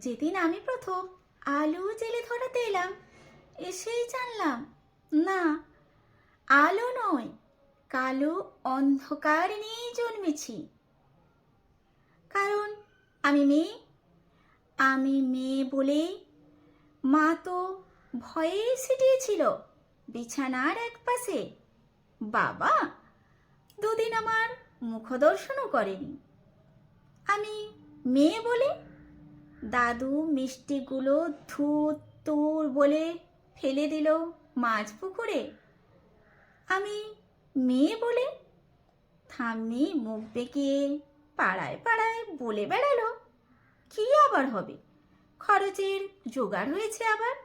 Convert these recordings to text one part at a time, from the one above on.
যেদিন আমি প্রথম আলো জেলে ধরাতে এলাম, এসেই জানলাম না, আলো নয়, কালো অন্ধকার নিয়েই জন্মেছি। কারণ আমি মেয়ে। আমি মেয়ে বলেই মা তো ভয়ে ছিটিয়েছিল বিছানার এক পাশে। বাবা দুদিন আমার মুখদর্শনও করেনি। আমি মেয়ে বলে দাদু মিষ্টিগুলো ধুত তুর বলে ফেলে দিল মাছ পুকুরে। আমি মেয়ে বলে ঠাম্মি মুখ বেঁকিয়ে পাড়ায় পাড়ায় বলে বেড়ালো কি আবার হবে, খরচের জোগাড় হয়েছে আবার।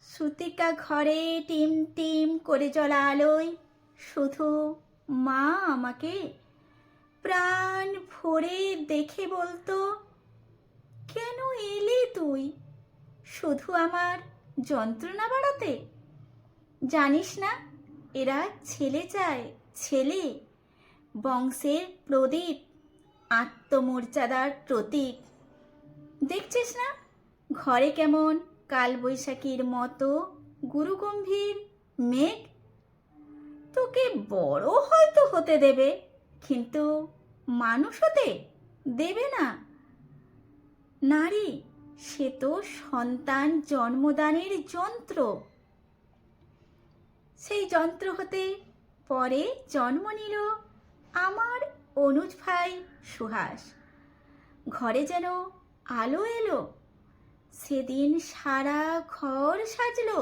সুতিকা ঘরে টিম টিম করে জ্বলা আলোয় শুধু মা আমাকে প্রাণ ভরে দেখে বলতো, কেন এলে তুই শুধু আমার যন্ত্রণা বাড়াতে? জানিস না এরা ছেলে চায়, ছেলে, বংশের প্রদীপ, আত্মমর্যাদার প্রতীক। দেখছিস না ঘরে কেমন কালবৈশাখীর মতো গুরুগম্ভীর মেঘ? তোকে বড় হয়তো হতে দেবে, কিন্তু মানুষ হতে দেবে না। নারী সে তো সন্তান জন্মদানের যন্ত্র। সেই যন্ত্র হতে পরে জন্ম নিল আমার অনুজ ভাই সুহাস। ঘরে যেন আলো এলো, সেদিন সারা ঘর সাজলো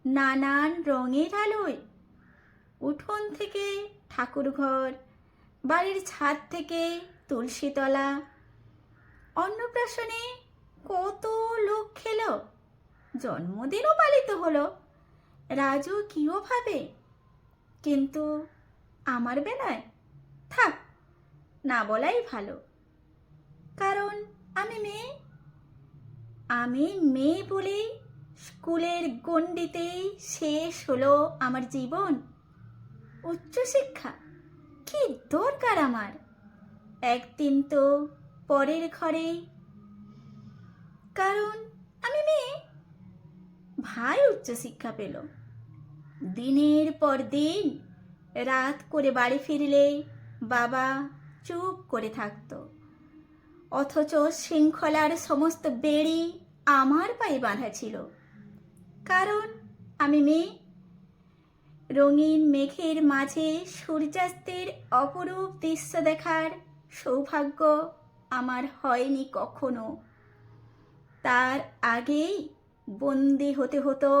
নানান রঙের আলোয়। উঠোন থেকে ঠাকুর ঘর, বাড়ির ছাদ থেকে তুলসীতলা। অন্নপ্রাশনে কত লোক খেলো, জন্মদিনও পালিত হলো রাজকীয়ভাবে। কিন্তু আমার বেলায় থাক, না বলাই ভালো। কারণ আমি মেয়ে। আমি মেয়ে বলেই স্কুলের গণ্ডিতেই শেষ হলো আমার জীবন। উচ্চশিক্ষা কি দরকার আমার, একদিন তো পরের ঘরে। কারণ আমি মেয়ে। ভাই উচ্চশিক্ষা পেল, দিনের পর দিন রাত করে বাড়ি ফিরলে বাবা চুপ করে থাকতো, অথচ শৃঙ্খলার সমস্ত বেড়ি আমার পায়ে বাঁধা ছিল। কারণ আমি মেয়ে। রঙিন মেঘের মাঝে সূর্যাস্তের অপরূপ দৃশ্য দেখার সৌভাগ্য আমার হয়নি কখনো। তার আগেই বন্দি হতে হতো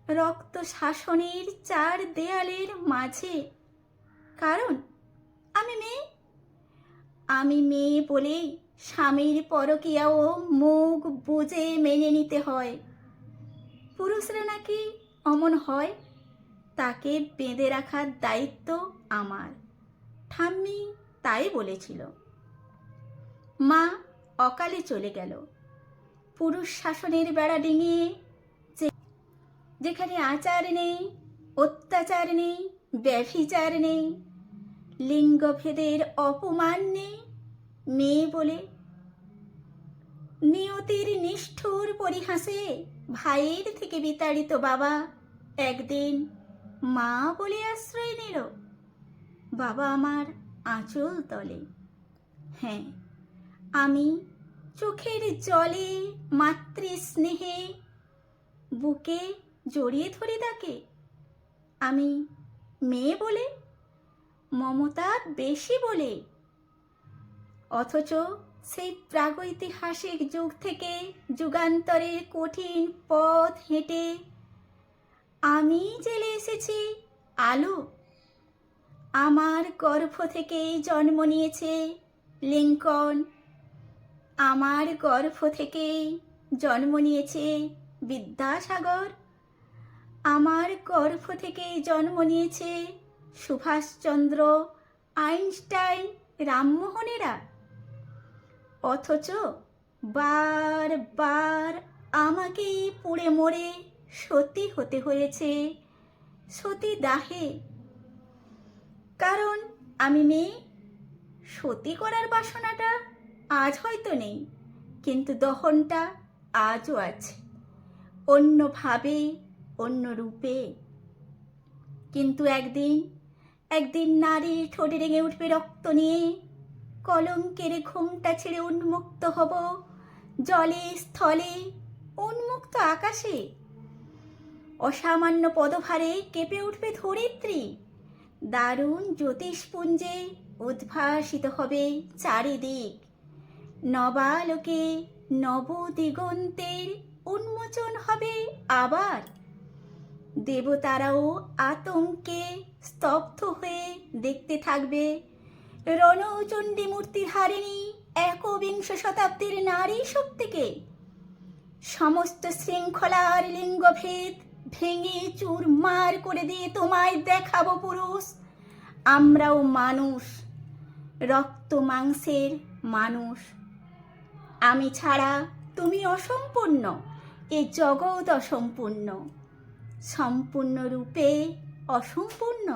রক্ত শাসনের চার দেয়ালের মাঝে। কারণ আমি মেয়ে। আমি মেয়ে বলেই স্বামীর পরকীয়াও মুখ বুজে মেনে নিতে হয়। পুরুষরা নাকি অমন হয়, তাকে বেঁধে রাখার দায়িত্ব আমার। ঠাম্মি তাই বলেছিল। মা অকালে চলে গেল পুরুষ শাসনের বেড়া ডিঙিয়ে। যেখানে আচার নেই, অত্যাচার নেই, ব্যভিচার নেই, লিঙ্গভেদের অপমান নেই, মেয়ে বলে। নিয়তির নিষ্ঠুর পরিহাসে ভাইয়ের থেকে বিতাড়িত বাবা একদিন মা বলে আশ্রয় নিল। বাবা আমার আঁচল তলে। হ্যাঁ, আমি চোখের জলে মাতৃ স্নেহে বুকে জড়িয়ে ধরি তাকে। আমি মেয়ে বলে, মমতা বেশি বলে। অথচ সেই প্রাগৈতিহাসিক যুগ থেকে যুগান্তরের কঠিন পথ হেঁটে আমি জেলে এসেছি আলো। আমার গর্ভ থেকেই জন্ম নিয়েছে লিঙ্কন। আমার গর্ভ থেকেই জন্ম নিয়েছে বিদ্যাসাগর। আমার গর্ভ থেকেই জন্ম নিয়েছে সুভাষচন্দ্র, আইনস্টাইন, রামমোহনেরা। অথচ বারবার আমাকেই পুড়ে মরে সতী হতে হয়েছে সতীদাহে। কারণ আমি মেয়ে। সতী করার বাসনাটা আজ হয়তো নেই, কিন্তু দহনটা আজও আছে, অন্যভাবে, অন্য রূপে। কিন্তু একদিন নারীর ঠোঁটে রেঙে উঠবে রক্ত নিয়ে, কলঙ্কের ঘুমটা ছেড়ে উন্মুক্ত হব জলে স্থলে, উন্মুক্ত আকাশে। অসামান্য পদভারে কেঁপে উঠবে ধরিত্রী, দারুণ জ্যোতিষপুঞ্জে উদ্ভাসিত হবে চারিদিক। নবালোকে নবদিগন্তের উন্মোচন হবে আবার। দেবতারাও আতঙ্কে স্তব্ধ হয়ে দেখতে থাকবে রণচণ্ডী মূর্তিধারিণী একবিংশ শতাব্দীর নারী শক্তিকে। সমস্ত শৃঙ্খলার লিঙ্গভেদ ভেঙে চুরমার করে দিয়ে তোমায় দেখাবো পুরুষ, আমরাও মানুষ, রক্ত মাংসের মানুষ। আমি ছাড়া তুমি অসম্পূর্ণ, এ জগৎ অসম্পূর্ণ, সম্পূর্ণ রূপে অসম্পূর্ণ।